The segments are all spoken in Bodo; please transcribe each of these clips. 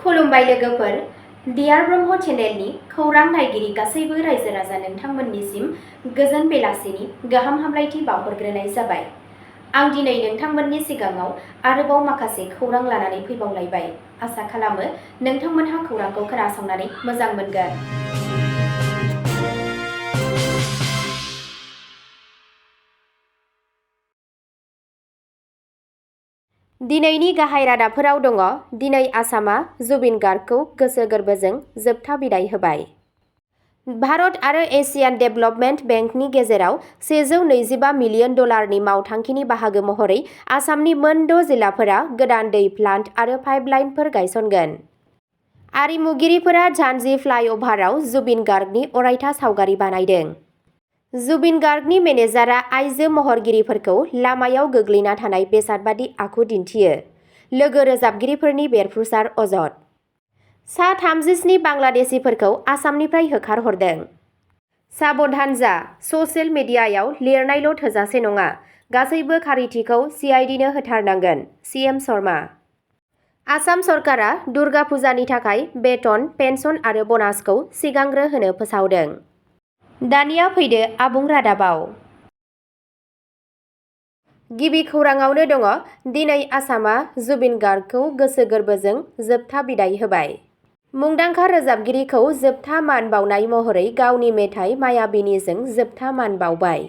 खुलुमबाय लोगोफोर, डियार ब्रह्म चेनेलनि खौरां नायगिरि गासैबो रायजो राजा नोंथांमोननिसिम गोजोन बेलासिनि गाहाम हामलायथि बावहरग्रोनाय जाबाय। आं दिनै नोंथांमोननि सिगाङाव आरोबाव माखासे खौरां लानानै फैबावलायबाय। आसा खालामो नोंथांमोनहा खौरांखौ खोनासंनानै मोजां मोनगोन। दिनैनि गाहाय रादाबफोराव दङ। दिनै आसामा जुबिन गार्गखौ गोसो गोरबोजों जोबथा बिदाय होबाय। भारत आरो एसियान डेभेलपमेन्ट बेंकनि गेजेराव 125 मिलियन डलारनि मावथांखिनि बाहागो महरै आसामनि मोन 6 जिल्लाफोरा गोदान दै प्लान्ट आरो पाइपलाइनफोर गायसनगोन। आरिमुगिरिफोरा झान्सि फ्लाइअभाराव जुबिन गार्गनि अरायथा सावगारि बानायदों। जुबिन गार्गनि मेनेजारआ आइजो महरगिरिफोरखौ लामायाव गोग्लैना थानाय बेसादबादि आखु दिन्थियो। लोगो रोजाबगिरिफोरनि बेरफ्रुसार अजद। सा 37 बांलादेशिफोरखौ आसामनिफ्राय होखारहरदों। साबधान जा, ससियेल मिडियायाव लिरनायल' थोजासे नङा, गासैबो खारिथिखौ सिआइडिनो होथारनांगोन। सीएम शर्मा। आसाम सरकारा दुर्गा फुजानि थाखाय बेथन, पेन्सन आरो ब'नासखौ सिगांग्रो होनो फोसावदों। दानिया फैदो आबुं रादाबाव। गिबि खौराङावनो दङ। दिनै आसामा जुबिन गार्गखौ गोसो गोरबोजों जोबथा बिदाय होबाय। मुंदांखा रोजाबगिरिखौ जोबथा मान बावनाय महरै गावनि मेथाइ मायाबिनीजों जोबथा मान बावबाय।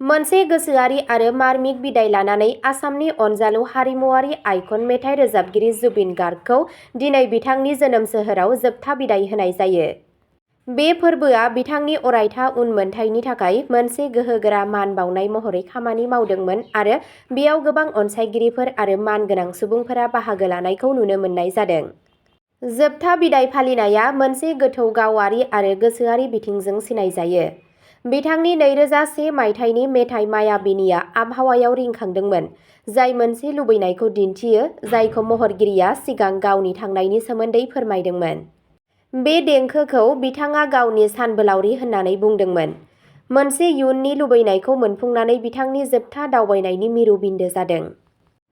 मोनसे गोसोआरि आरो मार्मिक बिदाय लानानै आसामनि अनजालु हारिमुआरि आइकन मेथाइ रोजाबगिरि जुबिन गार्गखौ दिनै बिथांनि जोनोम सोहोराव जोबथा बिदाय होनाय जायो। बे फोरबोआ बिथांनि अरायथा उनमोनथायनि थाखाय मोनसे गोहोगोरा मान बावनाय महरै खामानि मावदोंमोन आरो बेयाव गोबां अनसायगिरिफोर आरो मानगोनां सुबुंफोरा बाहागो लानायखौ नुनो मोननाय जादों। जोबथा बिदाय फालिनाया मोनसे गोथौ गावारि आरो गोसोआरि बिथिंजों सिनायजायो। बिथांनि 2001 मायथाइनि मेथाइ मायाबिनीआ आबहावायाव रिंखांदोंमोन, जाय मोनसे लुबैनायखौ दिन्थियो जायखौ महरगिरिया सिगां गावनि थांनायनि सोमोन्दै फोरमायदोंमोन। बे देंखोखौ बिथाङा गावनि सानबोलावरि होननानै बुंदोंमोन। मोनसे इयुननि लुबैनायखौ मोनफुंनानै बिथांनि जोबथा दावबायनायनि मिरु बिन्दो जादों।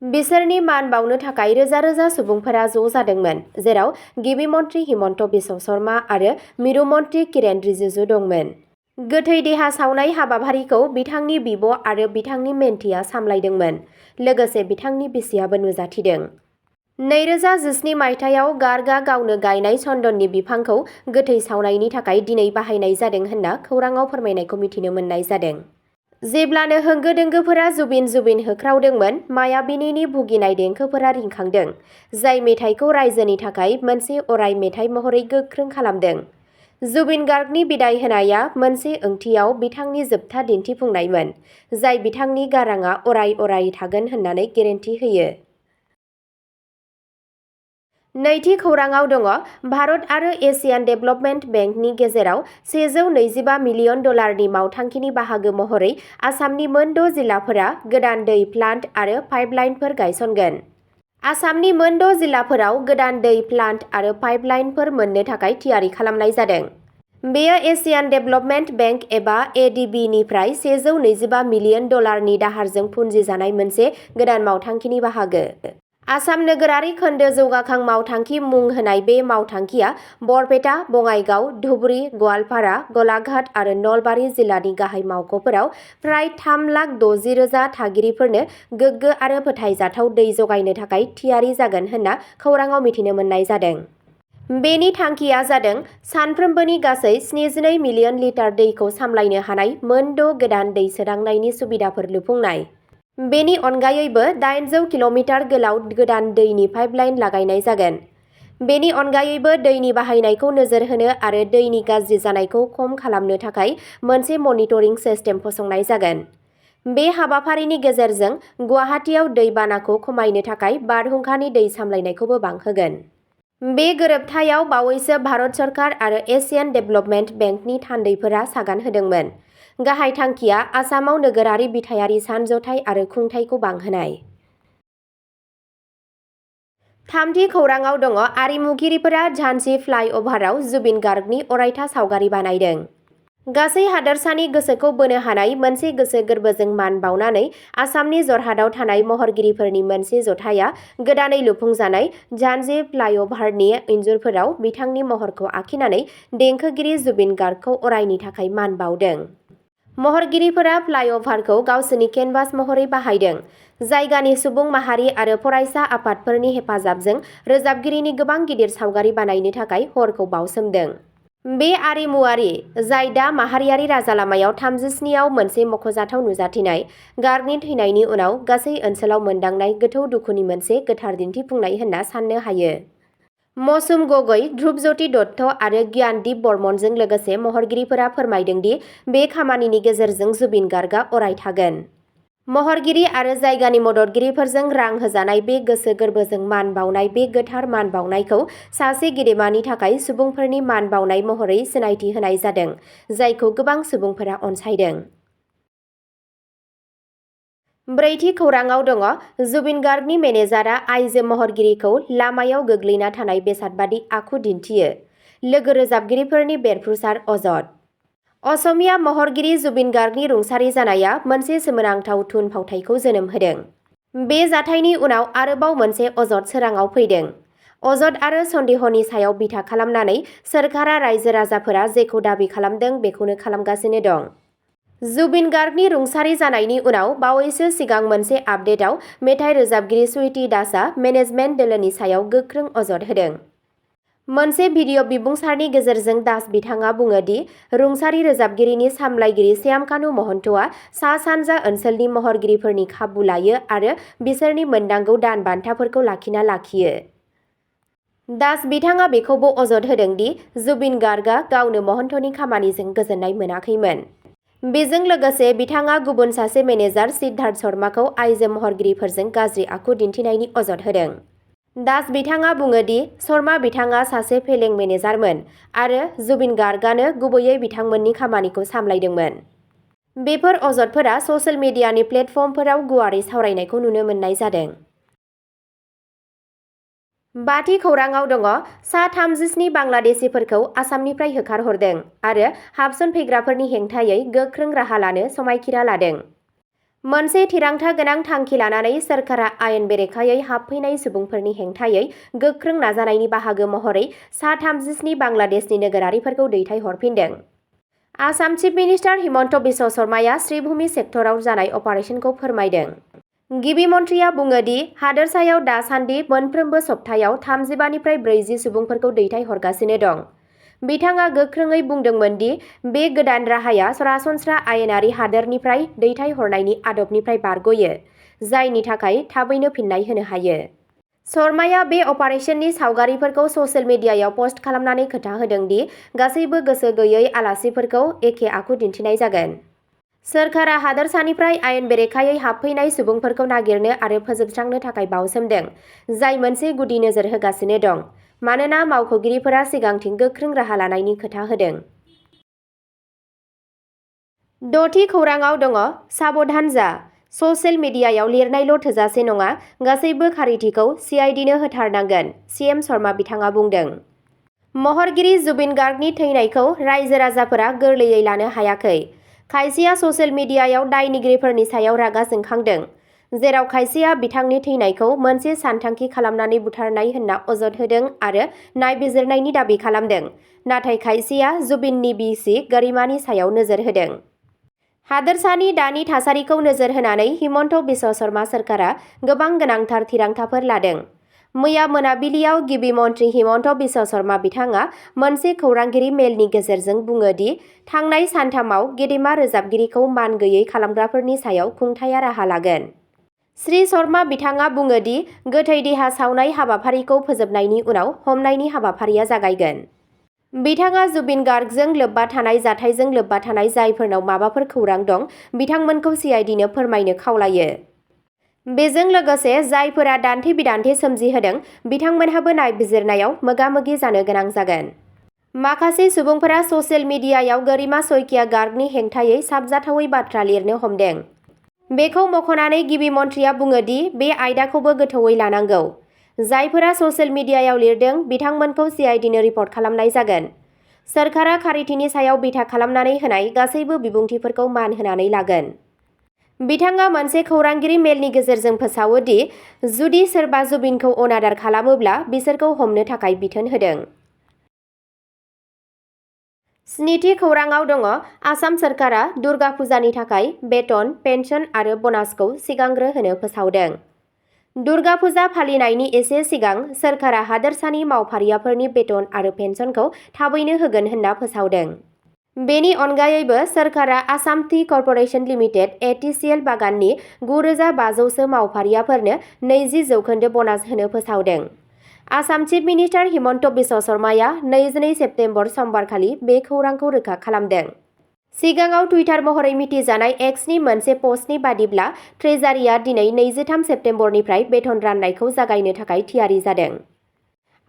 बिसोरनि मान बावनो थाखाय रोजा रोजा सुबुंफोरा ज' जादोंमोन, जेराव गिबि मन्त्रि हिमन्त बिश्व शर्मा आरो मिरु मन्त्रि किरेन रिजिजु दंमोन। गोथै देहा सावनाय हाबाफारिखौ बिथांनि बिब' आरो बिथांनि मेन्टिआ सामलायदोंमोन। लोगोसे बिथांनि बिसियाबो नुजाथिदों। 2017 मायथाइयाव गार्गआ गावनो गायनाय चन्दननि बिफांखौ गोथै सावनायनि थाखाय दिनै बाहायनाय जादों होनना खौराङाव फोरमायनायखौ मिथिनो मोननाय जादों। जेब्लानो होंगो दोंगोफोरा जुबिन जुबिन होख्रावदोंमोन, मायाबिनीनि भुगिनाय देंखोफोरा रिंखांदों, जाय मेथाइखौ रायजोनि थाखाय मोनसे अराय मेथाइ महरै गोख्रों खालामदों। जुबिन गार्गनि बिदाय होनाया मोनसे ओंथियाव बिथांनि जोबथा दिन्थिफुंनायमोन, जाय बिथांनि गारांआ अराय अराय थागोन होननानै गेरेन्टि होयो। नैथि खौराङाव दङ। भारत आरो एसियान डेभेलपमेन्ट बेंकनि गेजेराव 125 मिलियन डलारनि मावथांखिनि बाहागो महरै आसामनि मोन 6 जिल्लाफोरा गोदान दै प्लान्ट आरो पाइपलाइनफोर गायसनगोन। आसामनि मोन 6 जिल्लाफोराव गोदान दै प्लान्ट आरो पाइपलाइनफोर मोननो थाखाय थियारि खालामनाय जादों। बेयो एसियान डेभेलपमेन्ट बेंक एबा एडिबि निफ्राय 125 मिलियन डलारनि दाहारजों फुनजिजानाय मोनसे गोदान मावथांखिनि बाहागो। आसाम नोगोरारि खोन्दो जौगाखां मावथांखि मुं होनाय बे मावथांखिया बरपेटा, बङाइगाव, धुबुरी, गवालपारा, गलाघाट आरो नलबारि जिल्लानि गाहाय मावख'फोराव प्राय 3,60,000 थागिरिफोरनो गोग्गो आरो फोथायजाथाव दै जगायनो थाखाय थियारि जागोन होनना खौराङाव मिथिनो मोननाय जादों। बेनि थांखिया जादों सानफ्रोमबोनि गासै 72 मिलियन लिटार दैखौ सामलायनो हानाय मोन 6 गोदान दै सोदांनायनि सुबिदाफोर लुफुंनाय। बेनि अनगायैबो 800 किल'मिटार गोलाव गोदान दैनि पाइपलाइन लागायनाय जागोन। बेनि अनगायैबो दैनि बाहायनायखौ नोजोर होनो आरो दैनि गाज्रि जानायखौ खम खालामनो थाखाय मोनसे मनिटरिं सिस्टेम फसंनाय जागोन। बे हाबाफारिनि गेजेरजों गुवाहाटीआव दै बानाखौ खमायनो थाखाय बारहुंखानि दै सामलायनायखौबो बांहोगोन। बे गोरोबथायाव बावैसो भारत सरकार आरो एसियान डेभेलपमेन्ट बेंकनि थान्दैफोरा सागान होदोंमोन। गाहाय थांखिया आसामाव नोगोरारि बिथायारि सानज'थाय आरो खुंथायखौ बांहोनाय। थामथि खौराङाव दङ। आरिमुगिरिफोरा झान्सि फ्लाइअभाराव जुबिन गार्गनि अरायथा सावगारि बानायदों। गासै हादोरसानि गोसोखौ बोनो हानाय मोनसे गोसो गोरबोजों मान बावनानै आसामनि जरहाटआव थानाय महरगिरिफोरनि मोनसे जथाया गोदानै लुफुंजानाय झान्सी फ्लाइअभारनि इन्जुरफोराव बिथांनि महरखौ आखिनानै देंखोगिरि जुबिन गार्गखौ अरायनि थाखाय मान बावदों। महरगिरिफोरा फ्लाइअभारखौ गावसोरनि केनभास महरै बाहायदों। जायगानि सुबुं माहारि आरो फरायसा आफादफोरनि हेफाजाबजों रोजाबगिरिनि गोबां गिदिर सावगारि बानायनो थाखाय हरखौ बावसोमदों। बे आरिमुआरि, जाय दा माहारियारि राजालामायाव 37आव मोनसे मख'जाथाव नुजाथिनाय, गार्गनि थैनायनि उनाव गासै ओनसोलाव मोनदांनाय गोथौ दुखुनि मोनसे गोथार दिन्थिफुंनाय होनना साननो हायो। मौसुम गगৈ, ध्रुवज्योति दत्त आरो ज्ञानदीप बर्मनजों लोगोसे महरगिरिफोरा फोरमायदों दि बे खामानिनि गेजेरजों जुबिन गार्गआ अराय थागोन। महरगिरि आरो जायगानि मददगिरिफोरजों रां होजानाय बे गोसो गोरबोजों मान बावनाय बे गोथार मान बावनायखौ सासे गेदेमानि थाखाय सुबुंफोरनि मान बावनाय महरै सिनायथि होनाय जादों, जायखौ गोबां सुबुंफोरा अनसायदों। ब्रैथि खौराङाव दङ जुबिन गार्गनि मेनेजारआ आइजो महरगिरिखौ लामायाव गोग्लैना थानाय बेसादबादि आखु दिन्थियो। लोगो रोजाबगिरिफोरनि बेरफ्रुसार अजद। असमिया महरगिरि जुबिन गार्गनि रुंसारि जानाया मोनसे सोमोनांथाव थुनफावथायखौ जोनोम होदों। बे जाथायनि उनाव आरोबाव मोनसे अजद सोराङाव फैदों। अजद आरो सन्देहनि सायाव बिथा खालामनानै सोरखारा रायजो राजाफोरा जेखौ दाबि खालामदों बेखौनो खालामगासिनो दं। जुबिन गार्गनि रुंसारि जानायनि उनाव बावैसो सिगां मोनसे आपडेटआव मेथाइ रोजाबगिरि स्वीटी दासआ मेनेजमेन्ट दोलोनि सायाव गोख्रों अजद होदों। मोनसे भिडिअ' बिबुंसारनि गेजेरजों दास बिथाङा बुङो दि रुंसारि रोजाबगिरिनि सामलायगिरि श्यामकानु महन्तआ सा-सानजा ओनसोलनि महरगिरिफोरनि खाबु लायो आरो बिसोरनि मोननांगौ दान बान्थाफोरखौ लाखिना लाखियो। दास बिथाङा बेखौबो अजद होदों दि जुबिन गार्गआ गावनो महन्तनि खामानिजों गोजोननाय मोनाखैमोन। बेजों लोगोसे बिथाङा गुबुन सासे मेनेजार सिद्धार्थ शर्माखौ आइजो महरगिरिफोरजों गाज्रि आखु दिन्थिनायनि अजद होदों। दास बिथाङा बुङो दि शर्मा बिथाङा सासे फेलें मेनेजारमोन आरो जुबिन गार्गआनो गुबैयै बिथांमोननि खामानिखौ सामलायदोंमोन। बेफोर अजदफोरा ससियेल मिडियानि प्लेटफर्मफोराव गुवारै सावरायनायखौ नुनो मोननाय जादों। बाथि खौराङाव दङ सा-37 बांलादेशीफोरखौ आसामनिफ्राय होखारहरदों आरो हाबसनफैग्राफोरनि हेंथायै गोख्रों राहा लानो समायखिरा लादों। मोनसे थिरांथा गोनां थांखि लानानै सोरखारा आयेन बेरेखायै हाबफैनाय सुबुंफोरनि हेंथायै गोख्रों नाजानायनि बाहागो महरै सा-37 बांलादेशनि नोगोरारिफोरखौ दैथायहरफिनदों। आसाम चिफ मिनिस्टार हिमन्त बिश्व शर्माया श्रीभूमि सेक्टराव जानाय अपारेशनखौ फोरमायदों। गिबि मन्थ्रिया बुङो दि हादोरसायाव दासान्दि मोनफ्रोमबो सप्तायाव 35निफ्राय 40 सुबुंफोरखौ दैथायहरगासिनो दं। बिथाङा गोख्रोङै बुंदोंमोन दि बे गोदान राहाया सरासनस्रा आयेनारि हादोरनिफ्राय दैथायहरनायनि आदबनिफ्राय बारग'यो, जायनि थाखाय थाबैनो फिन्नाय होनो हायो। शर्माया बे अपारेशननि सावगारिफोरखौ ससियेल मिडियायाव पस्ट खालामनानै खोथा होदों दि गासैबो गोसो गैयै आलासिफोरखौ एखे आखु दिन्थिनाय जागोन। सोरखारा हादोरसानिफ्राय आयेन बेरेखायै हाबफैनाय सुबुंफोरखौ नागिरनो आरो फोजोबस्रांनो थाखाय बावसोमदों, जाय मोनसे गुदि नोजोर होगासिनो दं, मानोना मावख'गिरिफोरा सिगांथिं गोख्रों राहा लानायनि खोथा होदों। द'थि खौराङाव दङ साबधान जा, ससियेल मिडियायाव लिरनायल' थोजासे नङा, गासैबो खारिथिखौ सिआइडिनो होथारनांगोन, सिएम शर्मा बिथाङा बुंदों। महरगिरि जुबिन गार्गनि थैनायखौ रायजो राजाफोरा गोरलैयै लानो हायाखै। खायसेया ससियेल मिडियायाव दायनिगिरिफोरनि सायाव रागा जोंखांदों, जेराव खायसेया बिथांनि थैनायखौ मोनसे सानथांखि खालामनानै बुथारनाय होनना अजद होदों आरो नायबिजिरनायनि दाबि खालामदों, नाथाय खायसेया जुबिननि बिसि गरिमानि सायाव नोजोर होदों। हादोरसानि दानि थासारिखौ नोजोर होनानै हिमन्त बिश्व शर्मा सोरखारा गोबां गोनांथार थिरांथाफोर लादों। मैया मोनाबिलियाव गिबि मन्थ्रि हिमन्त बिश्व शर्मा बिथाङा मोनसे खौरांगिरि मेलनि गेजेरजों बुङो दि थांनाय सानथामाव गेदेमा रोजाबगिरिखौ मान गैयै खालामग्राफोरनि सायाव खुंथाया राहा लागोन। श्री शर्मा बिथाङा बुङो दि गोथै देहा सावनाय हाबाफारिखौ फोजोबनायनि उनाव हमनायनि हाबाफारिया जागायगोन। बिथाङा जुबिन गार्गजों लोब्बा थानाय जाथायजों लोब्बा थानाय जायफोरनाव माबाफोर खौरां दं, बिथांमोनखौ सिआइडिनो फोरमायनो खावलायो। बेजों लोगोसे जायफोरा दान्थे-बिदान्थे सोमजिहोदों, बिथांमोनहाबो नायबिजिरनायाव मोगा-मोगि जानो गोनां जागोन। माखासे सुबुंफोरा ससियेल मिडियायाव गरिमा शइकिया गार्गनि हेंथायै साबजाथावै बाथ्रा लिरनो हमदों। बेखौ मख'नानै गिबि मन्थ्रिया बुङो दि बे आयदाखौबो गोथौवै लानांगौ। जायफोरा ससियेल मिडियायाव लिरदों, बिथांमोनखौ सिआइडिनो रिपर्ट खालामनाय जागोन। सोरखारा खारिथिनि सायाव बिथा खालामनानै होनाय गासैबो बिबुंथिफोरखौ मान होनानै लागोन। बिथाङा मोनसे खौरांगिरि मेलनि गेजेरजों फोसावो दि जुदि सोरबा जुबिनखौ अनादार खालामोब्ला बिसोरखौ हमनो थाखाय बिथोन होदों। स्निथि खौराङाव दङ आसाम सोरखारा दुर्गा फुजानि थाखाय बेथन, पेन्सन आरो ब'नासखौ सिगांग्रो होनो फोसावदों। दुर्गा फुजा फालिनायनि एसे सिगां सोरखारा हादोरसानि मावफारियाफोरनि बेथन आरो पेन्सनखौ थाबैनो होगोन होनना फोसावदों। बेनि अनगायैबो सोरखारा Assam tea corporation limited (ATCL) बागाननि 9,500 मावफारियाफोरनो 20% ब'नास होनो फोसावदों। आसाम चिफ मिनिस्टार हिमन्त बिश्व शर्माया 22 सेप्तेम्बर समबारखालि बे खौरांखौ रोखा खालामदों। सिगाङाव टुइटार महरै मिथिजानाय एक्सनि मोनसे पस्टनि बादिब्ला ट्रेजारिआ दिनै 23 सेप्तेम्बरनिफ्राय बेथन राननायखौ जागायनो थाखाय थियारि जादों।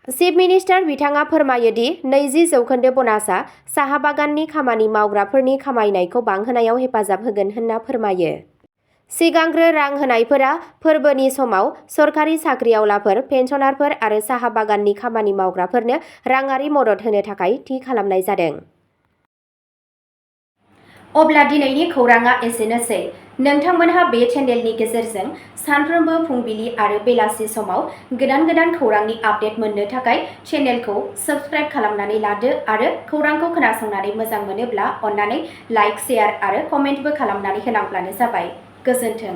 चिफ मिनिस्टार बिथाङा फोरमायो दि 20% ब'नासआ साहा बागाननि खामानि मावग्राफोरनि खामायनायखौ बांहोनायाव हेफाजाब होगोन होनना फोरमायो। सिगांग्रो रां होनायफोरा फोरबोनि समाव सरखारि साख्रिआवलाफोर, पेन्सनारफोर आरो साहा बागाननि खामानि मावग्राफोरनो राङारि मदद होनो थाखाय थि खालामनाय जादों। अब्ला दिनैनि खौरांआ एसेनोसै। नोंथांमोनहा बे चेनेलनि गेजेरजों सानफ्रोमबो फुंबिलि आरो बेलासि समाव गोदान खौरांनि आपडेट मोननो थाखाय चेनेलखौ साबस्क्राइब खालामनानै लादो आरो खौरांखौ खोनासंनानै मोजां मोनोब्ला अन्नानै लाइक, शेयार आरो कमेन्टबो खालामनानै होलांब्लानो जाबाय। गोजोन्थों।